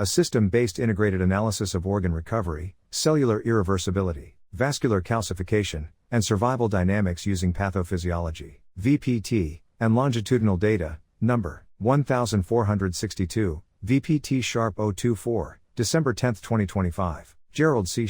a system-based integrated analysis of organ recovery, cellular irreversibility, vascular calcification, and survival dynamics using pathophysiology, VPT, and longitudinal data, number 1462, VPT Sharp 024, December 10, 2025, Gerald C.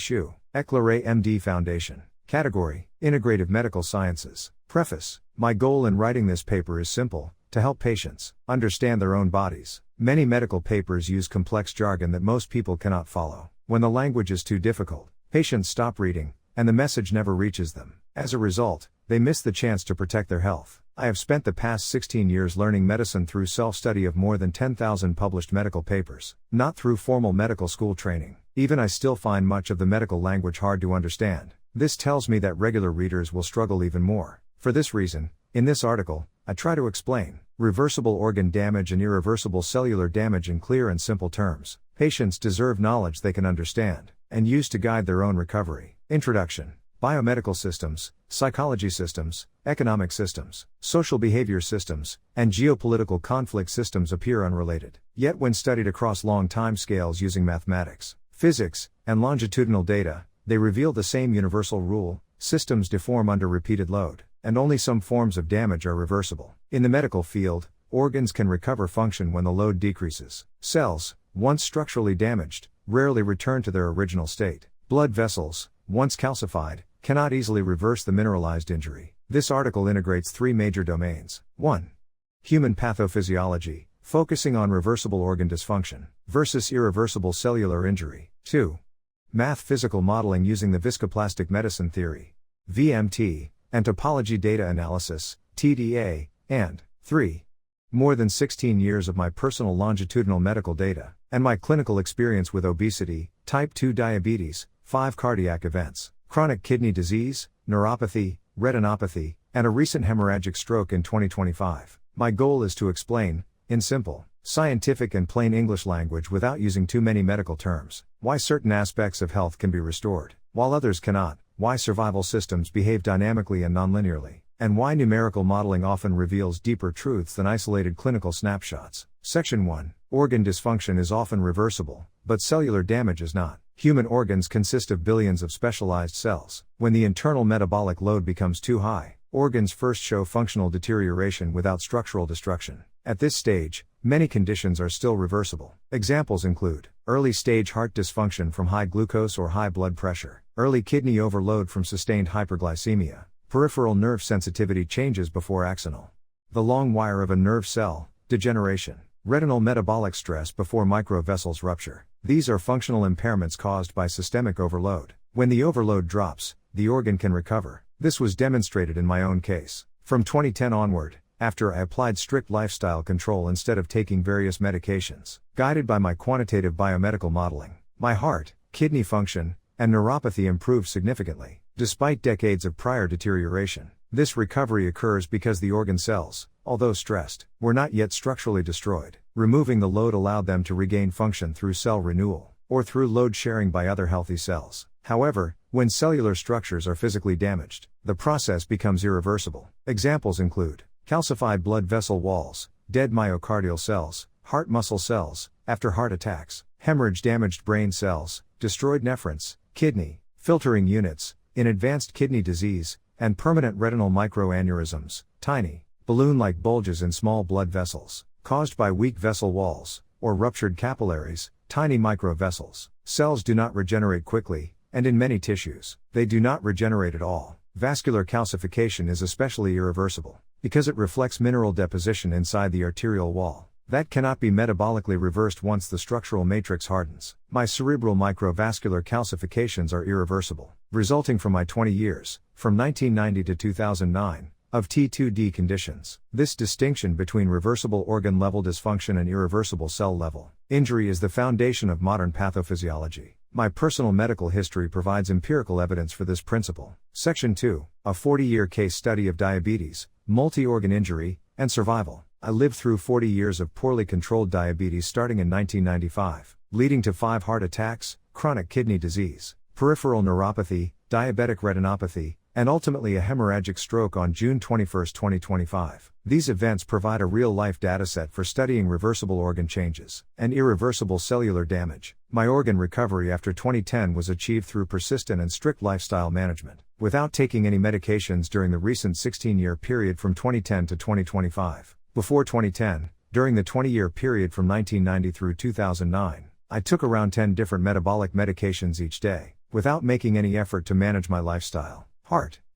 EclaireMD Foundation. Category: Integrative Medical Sciences. Preface: my goal in writing this paper is simple: to help patients understand their own bodies. Many medical papers use complex jargon that most people cannot follow. When the language is too difficult, patients stop reading, and the message never reaches them. As a result, they miss the chance to protect their health. I have spent the past 16 years learning medicine through self-study of more than 10,000 published medical papers, not through formal medical school training. Even I still find much of the medical language hard to understand. This tells me that regular readers will struggle even more. For this reason, in this article, I try to explain reversible organ damage and irreversible cellular damage in clear and simple terms. Patients deserve knowledge they can understand and use to guide their own recovery. Introduction: Biomedical systems, psychology systems, economic systems, social behavior systems, and geopolitical conflict systems appear unrelated. Yet when studied across long time scales using mathematics, physics, and longitudinal data, they reveal the same universal rule: systems deform under repeated load, and only some forms of damage are reversible. In the medical field, organs can recover function when the load decreases. Cells, once structurally damaged, rarely return to their original state. Blood vessels, once calcified, cannot easily reverse the mineralized injury. This article integrates three major domains. 1. Human pathophysiology, focusing on reversible organ dysfunction versus irreversible cellular injury. 2. Math physical modeling using the Viscoplastic Medicine Theory, VMT, and Topology Data Analysis, TDA, and 3. More than 16 years of my personal longitudinal medical data, and my clinical experience with obesity, type 2 diabetes, 5 cardiac events, chronic kidney disease, neuropathy, retinopathy, and a recent hemorrhagic stroke in 2025. My goal is to explain, in simple, scientific and plain English language without using too many medical terms, why certain aspects of health can be restored, while others cannot, why survival systems behave dynamically and nonlinearly, and why numerical modeling often reveals deeper truths than isolated clinical snapshots. Section 1. Organ dysfunction is often reversible, but cellular damage is not. Human organs consist of billions of specialized cells. When the internal metabolic load becomes too high, organs first show functional deterioration without structural destruction. At this stage, many conditions are still reversible. Examples include early-stage heart dysfunction from high glucose or high blood pressure, early kidney overload from sustained hyperglycemia, peripheral nerve sensitivity changes before axonal, the long wire of a nerve cell, degeneration, retinal metabolic stress before microvessels rupture. These are functional impairments caused by systemic overload. When the overload drops, the organ can recover. This was demonstrated in my own case. From 2010 onward, after I applied strict lifestyle control instead of taking various medications, guided by my quantitative biomedical modeling, my heart, kidney function, and neuropathy improved significantly, despite decades of prior deterioration. This recovery occurs because the organ cells, although stressed, were not yet structurally destroyed. Removing the load allowed them to regain function through cell renewal, or through load sharing by other healthy cells. However, when cellular structures are physically damaged, the process becomes irreversible. Examples include calcified blood vessel walls, dead myocardial cells, heart muscle cells, after heart attacks, hemorrhage damaged brain cells, destroyed nephrons, kidney, filtering units, in advanced kidney disease, and permanent retinal microaneurysms, tiny, balloon-like bulges in small blood vessels, caused by weak vessel walls, or ruptured capillaries, tiny microvessels. Cells do not regenerate quickly, and in many tissues, they do not regenerate at all. Vascular calcification is especially irreversible, because it reflects mineral deposition inside the arterial wall. That cannot be metabolically reversed once the structural matrix hardens. My cerebral microvascular calcifications are irreversible, resulting from my 20 years, from 1990 to 2009, of T2D conditions. This distinction between reversible organ level dysfunction and irreversible cell level injury is the foundation of modern pathophysiology. My personal medical history provides empirical evidence for this principle. Section 2. A 40-year case study of diabetes, multi-organ injury, and survival. I lived through 40 years of poorly controlled diabetes starting in 1995, leading to 5 heart attacks, chronic kidney disease, peripheral neuropathy, diabetic retinopathy, and ultimately a hemorrhagic stroke on June 21, 2025. These events provide a real-life dataset for studying reversible organ changes and irreversible cellular damage. My organ recovery after 2010 was achieved through persistent and strict lifestyle management, without taking any medications during the recent 16-year period from 2010 to 2025. Before 2010, during the 20-year period from 1990 through 2009, I took around 10 different metabolic medications each day, without making any effort to manage my lifestyle.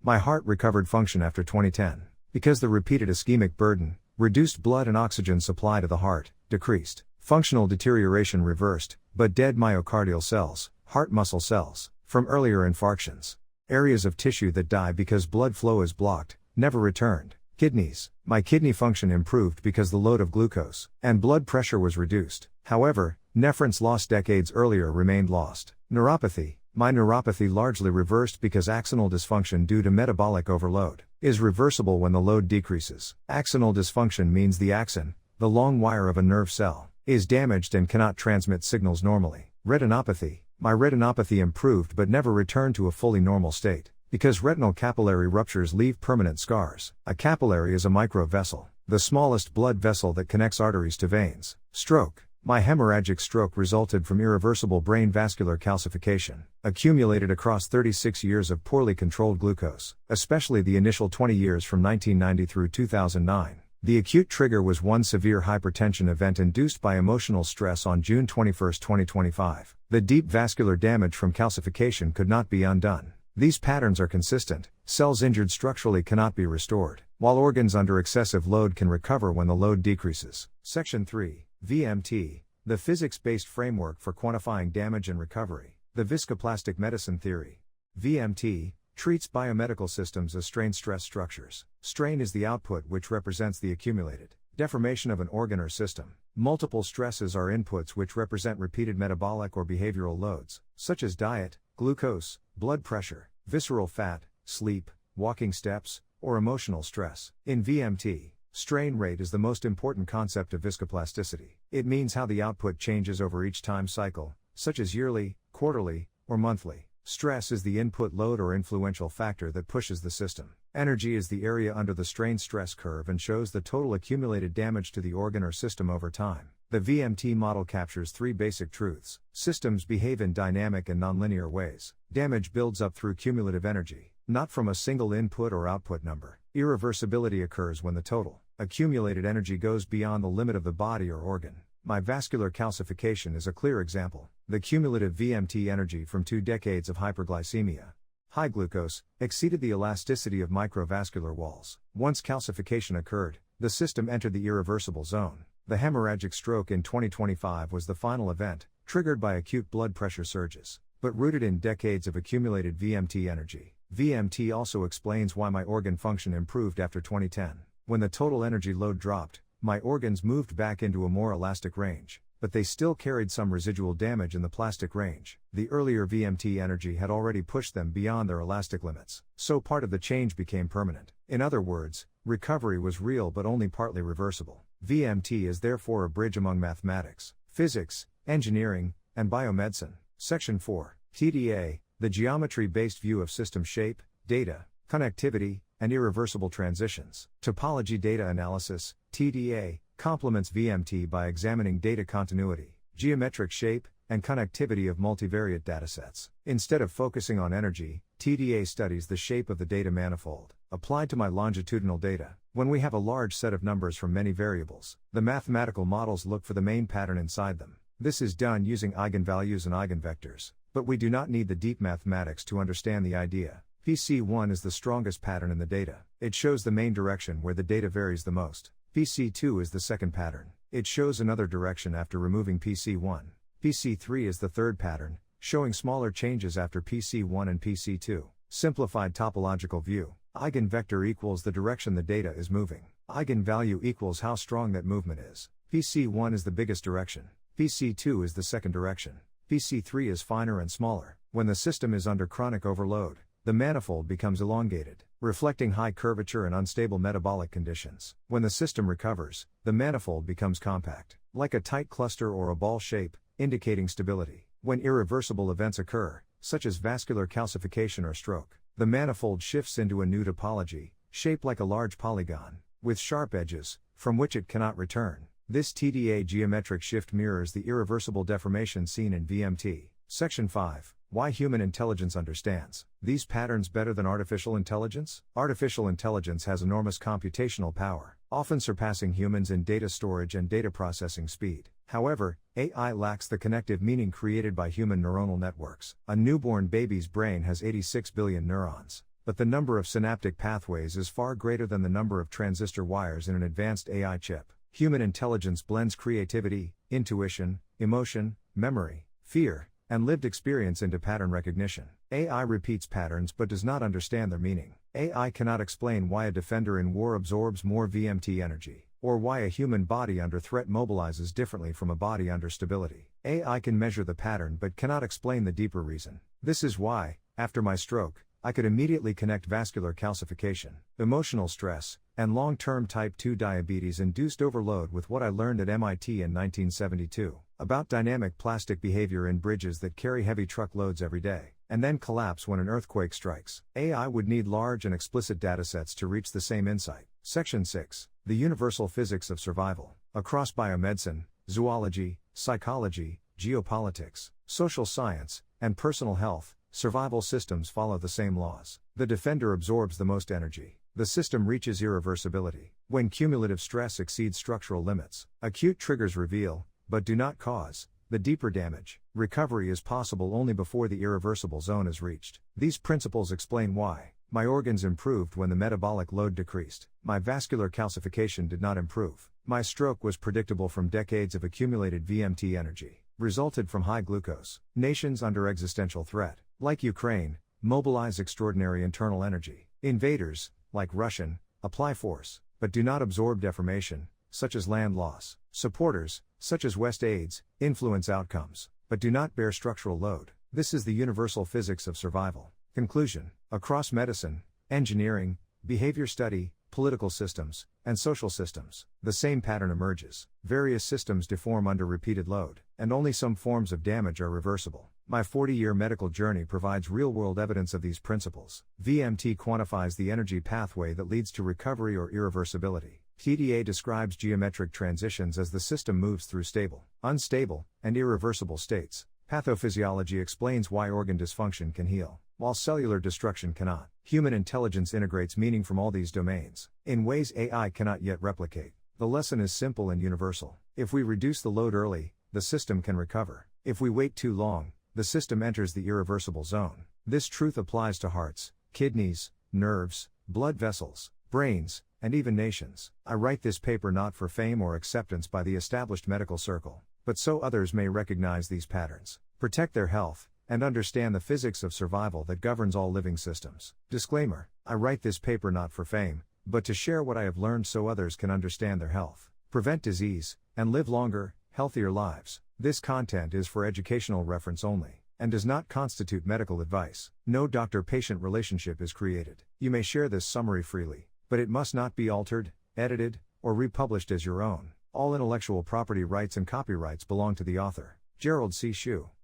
My heart recovered function after 2010. Because the repeated ischemic burden, reduced blood and oxygen supply to the heart, decreased. Functional deterioration reversed, but dead myocardial cells, heart muscle cells, from earlier infarctions. Areas of tissue that die because blood flow is blocked, never returned. Kidneys. My kidney function improved because the load of glucose and blood pressure was reduced. However, nephrons lost decades earlier remained lost. Neuropathy. My neuropathy largely reversed because axonal dysfunction due to metabolic overload is reversible when the load decreases. Axonal dysfunction means the axon, the long wire of a nerve cell, is damaged and cannot transmit signals normally. Retinopathy. My retinopathy improved but never returned to a fully normal state, because retinal capillary ruptures leave permanent scars. A capillary is a microvessel, the smallest blood vessel that connects arteries to veins. Stroke. My hemorrhagic stroke resulted from irreversible brain vascular calcification, accumulated across 36 years of poorly controlled glucose, especially the initial 20 years from 1990 through 2009. The acute trigger was one severe hypertension event induced by emotional stress on June 21, 2025. The deep vascular damage from calcification could not be undone. These patterns are consistent. Cells injured structurally cannot be restored, while organs under excessive load can recover when the load decreases. Section 3. VMT, the physics-based framework for quantifying damage and recovery. The Viscoplastic Medicine Theory. VMT treats biomedical systems as strain stress structures. Strain is the output which represents the accumulated deformation of an organ or system. Multiple stresses are inputs which represent repeated metabolic or behavioral loads, such as diet, glucose, blood pressure, visceral fat, sleep, walking steps, or emotional stress. In VMT, strain rate is the most important concept of viscoplasticity. It means how the output changes over each time cycle, such as yearly, quarterly, or monthly. Stress is the input load or influential factor that pushes the system. Energy is the area under the strain stress curve and shows the total accumulated damage to the organ or system over time. The VMT model captures three basic truths. Systems behave in dynamic and nonlinear ways. Damage builds up through cumulative energy, not from a single input or output number. Irreversibility occurs when the total accumulated energy goes beyond the limit of the body or organ. My vascular calcification is a clear example. The cumulative VMT energy from 2 decades of hyperglycemia, high glucose, exceeded the elasticity of microvascular walls. Once calcification occurred, the system entered the irreversible zone. The hemorrhagic stroke in 2025 was the final event, triggered by acute blood pressure surges, but rooted in decades of accumulated VMT energy. VMT also explains why my organ function improved after 2010. When the total energy load dropped, my organs moved back into a more elastic range, but they still carried some residual damage in the plastic range. The earlier VMT energy had already pushed them beyond their elastic limits, so part of the change became permanent. In other words, recovery was real but only partly reversible. VMT is therefore a bridge among mathematics, physics, engineering, and biomedicine. Section 4. TDA, the geometry-based view of system shape, data, connectivity, and irreversible transitions. Topology Data Analysis, TDA, complements VMT by examining data continuity, geometric shape, and connectivity of multivariate datasets. Instead of focusing on energy, TDA studies the shape of the data manifold, applied to my longitudinal data. When we have a large set of numbers from many variables, the mathematical models look for the main pattern inside them. This is done using eigenvalues and eigenvectors, but we do not need the deep mathematics to understand the idea. PC1 is the strongest pattern in the data. It shows the main direction where the data varies the most. PC2 is the second pattern. It shows another direction after removing PC1. PC3 is the third pattern, showing smaller changes after PC1 and PC2. Simplified topological view. Eigenvector equals the direction the data is moving. Eigenvalue equals how strong that movement is. PC1 is the biggest direction. PC2 is the second direction. PC3 is finer and smaller. When the system is under chronic overload, the manifold becomes elongated, reflecting high curvature and unstable metabolic conditions. When the system recovers, the manifold becomes compact, like a tight cluster or a ball shape, indicating stability. When irreversible events occur, such as vascular calcification or stroke, The manifold shifts into a new topology, shaped like a large polygon, with sharp edges, from which it cannot return. This TDA geometric shift mirrors the irreversible deformation seen in VMT. Section 5. Why human intelligence understands these patterns better than artificial intelligence? Artificial intelligence has enormous computational power, often surpassing humans in data storage and data processing speed. However, AI lacks the connective meaning created by human neuronal networks. A newborn baby's brain has 86 billion neurons, but the number of synaptic pathways is far greater than the number of transistor wires in an advanced AI chip. Human intelligence blends creativity, intuition, emotion, memory, fear, and lived experience into pattern recognition. AI repeats patterns but does not understand their meaning. AI cannot explain why a defender in war absorbs more VMT energy, or why a human body under threat mobilizes differently from a body under stability. AI can measure the pattern but cannot explain the deeper reason. This is why, after my stroke, I could immediately connect vascular calcification, emotional stress, and long-term type 2 diabetes induced overload with what I learned at MIT in 1972 about dynamic plastic behavior in bridges that carry heavy truck loads every day, and then collapse when an earthquake strikes. AI would need large and explicit datasets to reach the same insight. Section 6. The Universal Physics of Survival. Across biomedicine, zoology, psychology, geopolitics, social science, and personal health, survival systems follow the same laws. The defender absorbs the most energy. The system reaches irreversibility when cumulative stress exceeds structural limits. Acute triggers reveal, but do not cause, the deeper damage. Recovery is possible only before the irreversible zone is reached. These principles explain why my organs improved when the metabolic load decreased. My vascular calcification did not improve. My stroke was predictable from decades of accumulated VMT energy, resulted from high glucose. Nations under existential threat, like Ukraine, mobilize extraordinary internal energy. Invaders, like Russian, apply force, but do not absorb deformation, such as land loss. Supporters, such as West aids, influence outcomes, but do not bear structural load. This is the universal physics of survival. Conclusion. Across medicine, engineering, behavior study, political systems, and social systems, the same pattern emerges. Various systems deform under repeated load, and only some forms of damage are reversible. My 40-year medical journey provides real-world evidence of these principles. VMT quantifies the energy pathway that leads to recovery or irreversibility. TDA describes geometric transitions as the system moves through stable, unstable, and irreversible states. Pathophysiology explains why organ dysfunction can heal, while cellular destruction cannot. Human intelligence integrates meaning from all these domains, in ways AI cannot yet replicate. The lesson is simple and universal. If we reduce the load early, the system can recover. If we wait too long, the system enters the irreversible zone. This truth applies to hearts, kidneys, nerves, blood vessels, brains, and even nations. I write this paper not for fame or acceptance by the established medical circle, but so others may recognize these patterns, protect their health, and understand the physics of survival that governs all living systems. Disclaimer: I write this paper not for fame, but to share what I have learned so others can understand their health, prevent disease, and live longer, healthier lives. This content is for educational reference only, and does not constitute medical advice. No doctor-patient relationship is created. You may share this summary freely, but it must not be altered, edited, or republished as your own. All intellectual property rights and copyrights belong to the author. Gerald C.